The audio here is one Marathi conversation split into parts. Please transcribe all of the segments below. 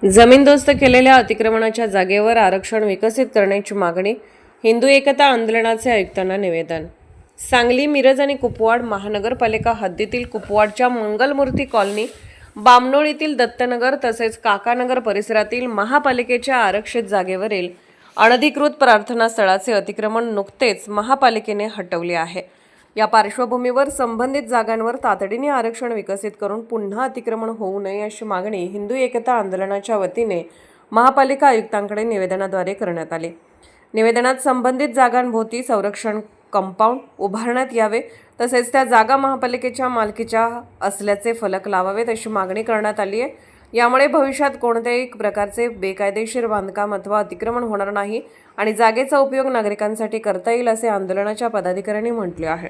जमीनदोस्त केलेल्या अतिक्रमणाच्या जागेवर आरक्षण विकसित करण्याची मागणी हिंदू एकता आंदोलनाचे आयुक्तांना निवेदन। सांगली, मिरज आणि कुपवाड महानगरपालिका हद्दीतील कुपवाडच्या मंगलमूर्ती कॉलनी, बामणोळ येथील दत्तनगर तसेच काकानगर परिसरातील महापालिकेच्या आरक्षित जागेवरील अनधिकृत प्रार्थना स्थळाचे अतिक्रमण नुकतेच महापालिकेने हटवले आहे। या पार्श्वभूमीवर संबंधित जागांवर तातडीने आरक्षण विकसित करून पुन्हा अतिक्रमण होऊ नये अशी मागणी हिंदू एकता आंदोलनाच्या वतीने महापालिका आयुक्तांकडे निवेदनाद्वारे करण्यात आली। निवेदनात संबंधित जागांभोवती संरक्षण कंपाऊंड उभारण्यात यावे तसेच त्या जागा महापालिकेच्या मालकीच्या असल्याचे फलक लावावेत अशी मागणी करण्यात आली आहे। यामुळे भविष्यात कोणत्याही प्रकारचे बेकायदेशीर बांधकाम अथवा अतिक्रमण होणार नाही आणि जागेचा उपयोग नागरिकांसाठी करता येईल असे आंदोलनाच्या पदाधिकाऱ्यांनी म्हटले आहे।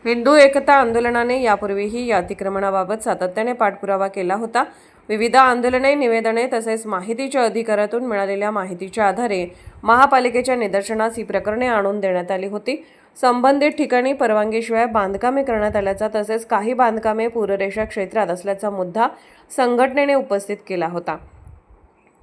हिंदू एकता आंदोलनाने यापूर्वीही या अतिक्रमणाबाबत सातत्याने पाठपुरावा केला होता। विविध आंदोलने, निवेदने तसेच माहितीच्या अधिकारातून मिळालेल्या माहितीच्या आधारे महापालिकेच्या निदर्शनास ही प्रकरणे आणून देण्यात आली होती। संबंधित ठिकाणी परवानगीशिवाय बांधकामे करण्यात आल्याचा तसेच काही बांधकामे पूररेषा क्षेत्रात असल्याचा मुद्दा संघटनेने उपस्थित केला होता।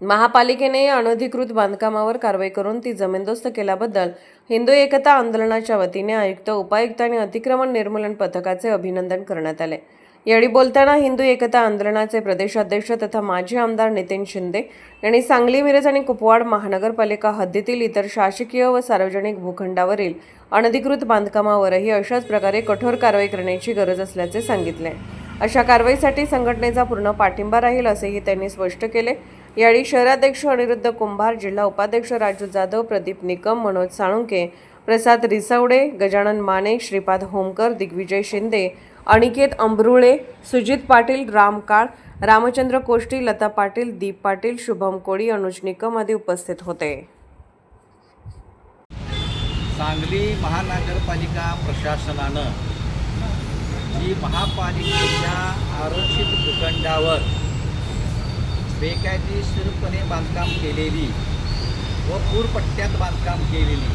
महापालिकेने या अनधिकृत बांधकामावर कारवाई करून ती जमीनदोस्त केल्याबद्दल हिंदू एकता आंदोलनाच्या वतीने आयुक्त, उपायुक्त आणि अतिक्रमण निर्मूलन पथकाचे अभिनंदन करण्यात आले। यावेळी बोलताना हिंदू एकता आंदोलनाचे प्रदेशाध्यक्ष तथा माजी आमदार नितीन शिंदे यांनी सांगली, मिरज आणि कुपवाड महानगरपालिका हद्दीतील इतर शासकीय व सार्वजनिक भूखंडावरील अनधिकृत बांधकामावरही अशाच प्रकारे कठोर कारवाई करण्याची गरज असल्याचे सांगितले। अशा कारवाईसाठी संघटनेचा पूर्ण पाठिंबा राहील असेही त्यांनी स्पष्ट केले। यावेळी शहराध्यक्ष अनिरुद्ध कुंभार, जिल्हा उपाध्यक्ष राजू जाधव, प्रदीप निकम, मनोज साळुंके, प्रसाद रिसावडे, गजानन माने, श्रीपाद होमकर, दिग्विजय शिंदे, अनिकेत अंबरुळे, सुजित पाटील, राम काळ, रामचंद्र कोष्टी, लता पाटील, दीप पाटील, शुभम कोळी, अनुज निकम आदी उपस्थित होते। सांगली महानगरपालिका प्रशासनानं जी महापालिकेच्या आरक्षित भूखंडावर बेकायदेशीरपणे बांधकाम केलेली व पूरपट्ट्यात बांधकाम केलेली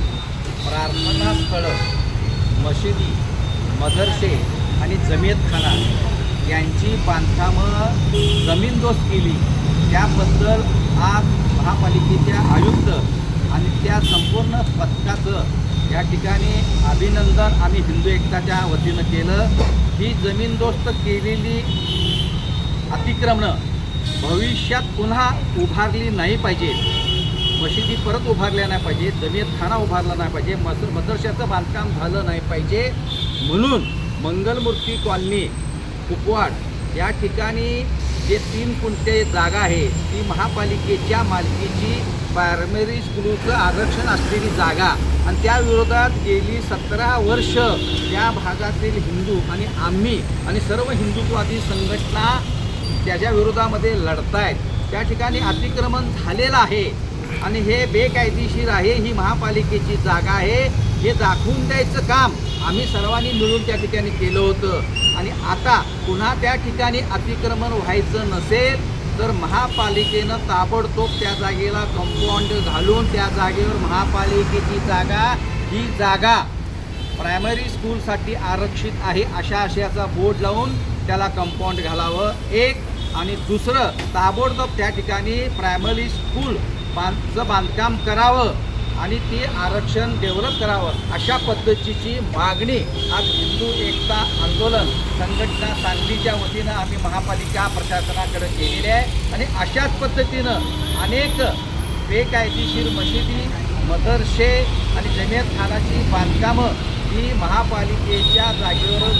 प्रार्थना स्थळं, मशिदी, मदरसे आणि जमीयतखाना यांची बांधकामं जमीनदोस्त केली, त्याबद्दल आज महापालिकेच्या आयुक्त आणि त्या संपूर्ण पथकाचं या ठिकाणी अभिनंदन आम्ही हिंदू एकताच्या वतीनं केलं। ही जमीनदोस्त केलेली अतिक्रमणं भविष्यात पुन्हा उभारली नाही पाहिजे, मशिदी परत उभारल्या नाही पाहिजे, जमीयतखाना उभारला नाही पाहिजे, मदरशाचं बांधकाम झालं नाही पाहिजे, म्हणून मंगलमूर्ती कॉलनी, कुपवाड या ठिकाणी जे 3 गुंठे जागा आहे ती महापालिकेच्या मालकीची प्रायमरी स्कूलचं आरक्षण असलेली जागा आणि त्या विरोधात गेली 17 वर्ष त्या भागातील हिंदू आणि आम्ही आणि सर्व हिंदुत्ववादी संघटना त्याच्या विरोधामध्ये लढतायत। त्या ठिकाणी अतिक्रमण झालेलं आहे आणि हे बेकायदेशीर आहे, ही महापालिकेची जागा आहे हे दाखवून द्यायचं काम आम्ही सर्वांनी मिळून त्या ठिकाणी केलं होतं। आणि आता पुन्हा त्या ठिकाणी अतिक्रमण व्हायचं नसेल तर महापालिकेनं ताबडतोब त्या जागेला कंपाऊंड घालून त्या जागेवर महापालिकेची जागा ही जागा प्रायमरी स्कूलसाठी आरक्षित आहे अशा आशयाचा बोर्ड लावून त्याला कंपाऊंड घालावं एक, आणि दुसरं ताबडतोब त्या ठिकाणी प्रायमरी स्कूल बांधकाम करावं आणि ते आरक्षण डेव्हलप करावं अशा पद्धतीची मागणी आज हिंदू एकता आंदोलन संघटना सांगलीच्या वतीनं आम्ही महापालिका प्रशासनाकडे केलेली आहे। आणि अशाच पद्धतीनं अनेक बेकायदेशीर मशिदी, मदरसे आणि जमीयतखानाची बांधकामं ही महापालिकेच्या जागेवर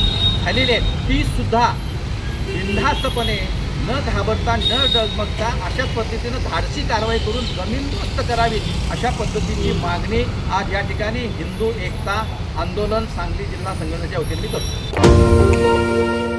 झालेली आहेत, ती सुद्धा बिनधास्तपणे न घाबरता न डगमगता अशाच पद्धतीनं धाडसी कारवाई करून जमीनदोस्त करावी अशा पद्धतीची मागणी आज या ठिकाणी हिंदू एकता आंदोलन सांगली जिल्हा संघटनेच्या वतीने करतो।